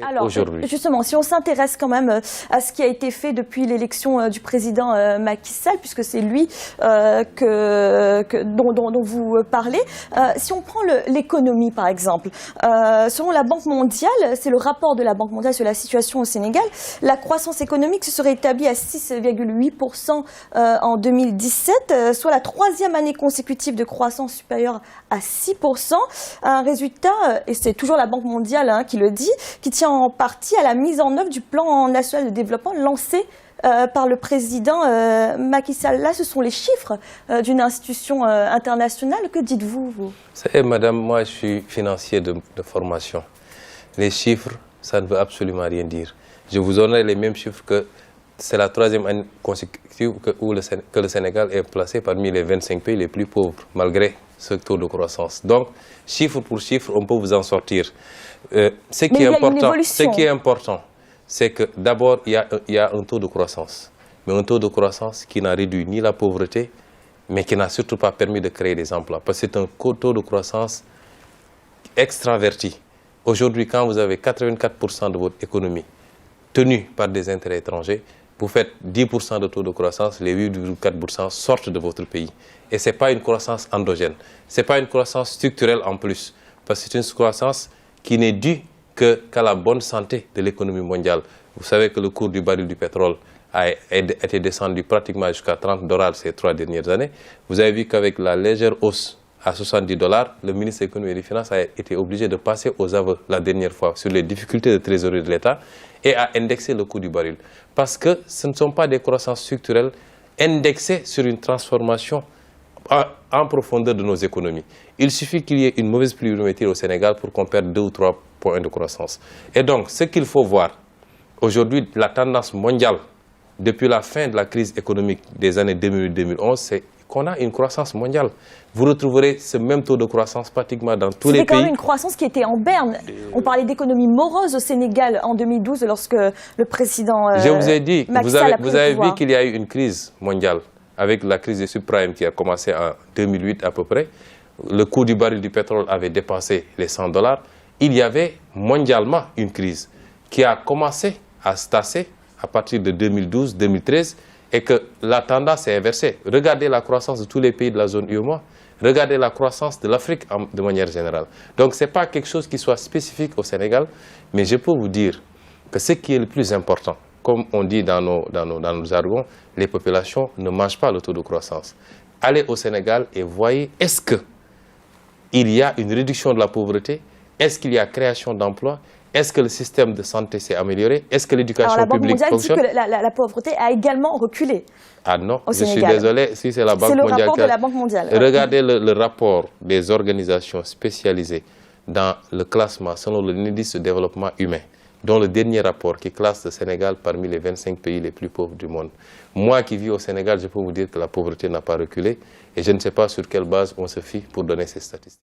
Alors, justement, si on s'intéresse quand même à ce qui a été fait depuis l'élection du président Macky Sall, puisque c'est lui dont vous parlez, si on prend l'économie par exemple, selon la Banque mondiale, c'est le rapport de la Banque mondiale sur la situation au Sénégal, la croissance économique se serait établie à 6,8% en 2017, soit la troisième année consécutive de croissance supérieure à 6%, un résultat, et c'est toujours la Banque mondiale qui le dit, qui tient en partie à la mise en œuvre du plan national de développement lancé par le président Macky Sall. Là, ce sont les chiffres d'une institution internationale. Que dites-vous, vous? Vous savez, madame, moi, je suis financier de formation. Les chiffres, ça ne veut absolument rien dire. Je vous donnerai les mêmes chiffres que c'est la troisième année consécutive que le Sénégal est placé parmi les 25 pays les plus pauvres, malgré ce taux de croissance. Donc, chiffre pour chiffre, on peut vous en sortir. Ce qui est important, c'est que d'abord, il y a un taux de croissance. Mais un taux de croissance qui n'a réduit ni la pauvreté, mais qui n'a surtout pas permis de créer des emplois. Parce que c'est un taux de croissance extraverti. Aujourd'hui, quand vous avez 84% de votre économie tenue par des intérêts étrangers, vous faites 10% de taux de croissance, les 8,4% sortent de votre pays. Et ce n'est pas une croissance endogène, ce n'est pas une croissance structurelle en plus, parce que c'est une croissance qui n'est due qu'à la bonne santé de l'économie mondiale. Vous savez que le cours du baril du pétrole a été descendu pratiquement jusqu'à $30 ces 3 dernières années. Vous avez vu qu'avec la légère hausse à $70, le ministre de l'économie et des finances a été obligé de passer aux aveux la dernière fois sur les difficultés de trésorerie de l'État et à indexer le coût du baril. Parce que ce ne sont pas des croissances structurelles indexées sur une transformation en profondeur de nos économies. Il suffit qu'il y ait une mauvaise pluviométrie au Sénégal pour qu'on perde 2 ou 3 points de croissance. Et donc, ce qu'il faut voir, aujourd'hui, la tendance mondiale, depuis la fin de la crise économique des années 2008-2011, c'est qu'on a une croissance mondiale. Vous retrouverez ce même taux de croissance pratiquement dans tous les pays. C'était quand même une croissance qui était en berne. On parlait d'économie morose au Sénégal en 2012 lorsque le président Je vous ai dit, vous avez vu qu'il y a eu une crise mondiale avec la crise des subprimes qui a commencé en 2008 à peu près. Le coût du baril du pétrole avait dépassé les $100. Il y avait mondialement une crise qui a commencé à se tasser à partir de 2012-2013 et que la tendance est inversée. Regardez la croissance de tous les pays de la zone UEMOA. Regardez la croissance de l'Afrique de manière générale. Donc ce n'est pas quelque chose qui soit spécifique au Sénégal, mais je peux vous dire que ce qui est le plus important, comme on dit dans nos jargons, les populations ne mangent pas le taux de croissance. Allez au Sénégal et voyez, est-ce qu'il y a une réduction de la pauvreté? Est-ce qu'il y a création d'emplois? Est-ce que le système de santé s'est amélioré? Est-ce que l'éducation publique fonctionne? La Banque mondiale dit que la pauvreté a également reculé. Ah non, je suis désolé, si c'est la Banque mondiale. C'est le rapport de la Banque mondiale. Regardez le rapport des organisations spécialisées dans le classement selon l'indice de développement humain, dont le dernier rapport qui classe le Sénégal parmi les 25 pays les plus pauvres du monde. Moi qui vis au Sénégal, je peux vous dire que la pauvreté n'a pas reculé et je ne sais pas sur quelle base on se fie pour donner ces statistiques.